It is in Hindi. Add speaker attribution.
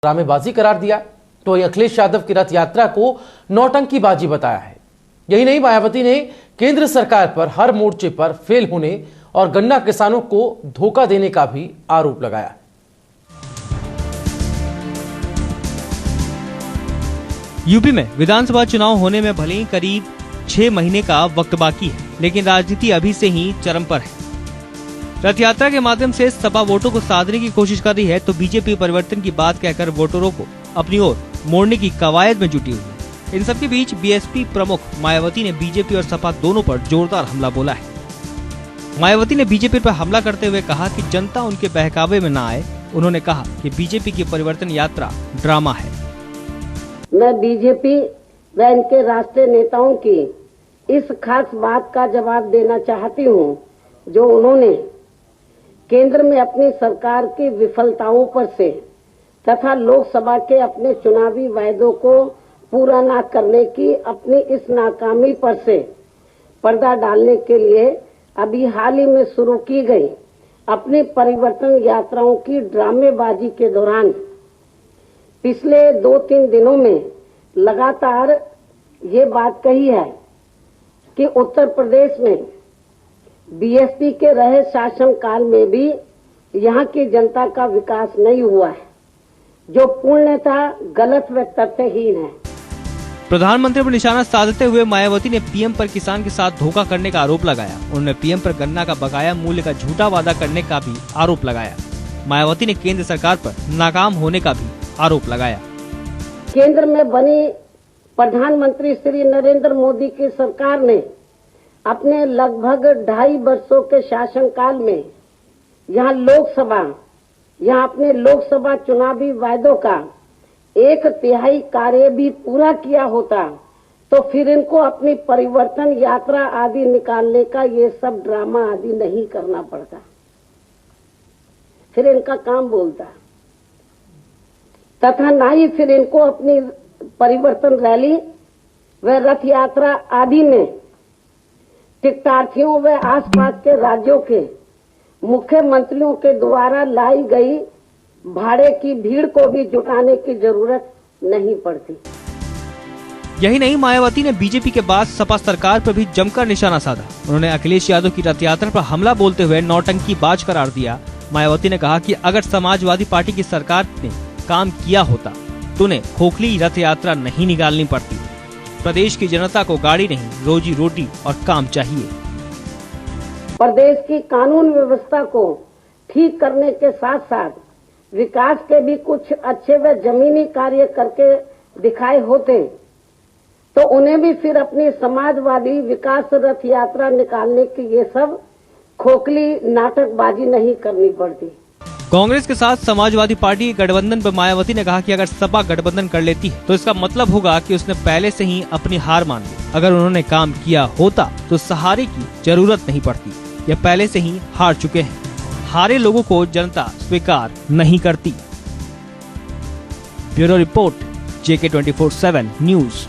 Speaker 1: ड्रामेबाजी करार दिया तो अखिलेश यादव की रथ यात्रा को नौटंकीबाजी बताया है। यही नहीं, मायावती ने केंद्र सरकार पर हर मोर्चे पर फेल होने और गन्ना किसानों को धोखा देने का भी आरोप लगाया।
Speaker 2: यूपी में विधानसभा चुनाव होने में भले ही करीब 6 महीने का वक्त बाकी है, लेकिन राजनीति अभी से ही चरम पर है। रथ यात्रा के माध्यम से सपा वोटों को साधने की कोशिश कर रही है तो बीजेपी परिवर्तन की बात कहकर वोटरों को अपनी ओर मोड़ने की कवायद में जुटी हुई है। इन सबके बीच बीएसपी प्रमुख मायावती ने बीजेपी और सपा दोनों पर जोरदार हमला बोला है। मायावती ने बीजेपी पर हमला करते हुए कहा कि जनता उनके बहकावे में न आए। उन्होंने कहा कि बीजेपी की परिवर्तन यात्रा ड्रामा है।
Speaker 3: मैं बीजेपी व इनके राष्ट्रीय नेताओं की इस खास बात का जवाब देना चाहती हूँ जो उन्होंने केंद्र में अपनी सरकार की विफलताओं पर से तथा लोकसभा के अपने चुनावी वायदों को पूरा न करने की अपनी इस नाकामी पर से पर्दा डालने के लिए अभी हाल ही में शुरू की गई अपनी परिवर्तन यात्राओं की ड्रामेबाजी के दौरान पिछले 2-3 दिनों में लगातार ये बात कही है कि उत्तर प्रदेश में बीएसपी के रहे शासन काल में भी यहाँ की जनता का विकास नहीं हुआ है, जो पूर्णतः गलत व तथ्यहीन है।
Speaker 2: प्रधानमंत्री पर निशाना साधते हुए मायावती ने पीएम पर किसान के साथ धोखा करने का आरोप लगाया। उन्होंने पीएम पर गन्ना का बकाया मूल्य का झूठा वादा करने का भी आरोप लगाया। मायावती ने केंद्र सरकार पर नाकाम होने का भी आरोप लगाया।
Speaker 3: केंद्र में बनी प्रधानमंत्री श्री नरेंद्र मोदी की सरकार ने अपने लगभग 2.5 वर्षों के शासनकाल में यहाँ अपने लोकसभा चुनावी वायदों का 1/3 कार्य भी पूरा किया होता तो फिर इनको अपनी परिवर्तन यात्रा आदि निकालने का ये सब ड्रामा आदि नहीं करना पड़ता, फिर इनका काम बोलता तथा ना ही फिर इनको अपनी परिवर्तन रैली व रथ यात्रा आदि में तीर्थार्थियों व आसपास के राज्यों के मुख्यमंत्रियों के द्वारा लाई गई भाड़े की भीड़ को भी जुटाने की जरूरत नहीं पड़ती।
Speaker 2: यही नहीं, मायावती ने बीजेपी के बाद सपा सरकार पर भी जमकर निशाना साधा। उन्होंने अखिलेश यादव की रथ यात्रा पर हमला बोलते हुए नौटंकीबाज करार दिया। मायावती ने कहा कि अगर समाजवादी पार्टी की सरकार ने काम किया होता तो उन्हें खोखली रथ यात्रा नहीं निकालनी पड़ती। प्रदेश की जनता को गाड़ी नहीं, रोजी रोटी और काम चाहिए।
Speaker 3: प्रदेश की कानून व्यवस्था को ठीक करने के साथ साथ विकास के भी कुछ अच्छे व जमीनी कार्य करके दिखाए होते तो उन्हें भी फिर अपनी समाजवादी विकास रथ यात्रा निकालने की ये सब खोखली नाटकबाजी नहीं करनी पड़ती।
Speaker 2: कांग्रेस के साथ समाजवादी पार्टी के गठबंधन पर मायावती ने कहा कि अगर सपा गठबंधन कर लेती है तो इसका मतलब होगा कि उसने पहले से ही अपनी हार मान ली। अगर उन्होंने काम किया होता तो सहारे की जरूरत नहीं पड़ती। यह पहले से ही हार चुके हैं। हारे लोगों को जनता स्वीकार नहीं करती। Bureau report, JK 24/7 news.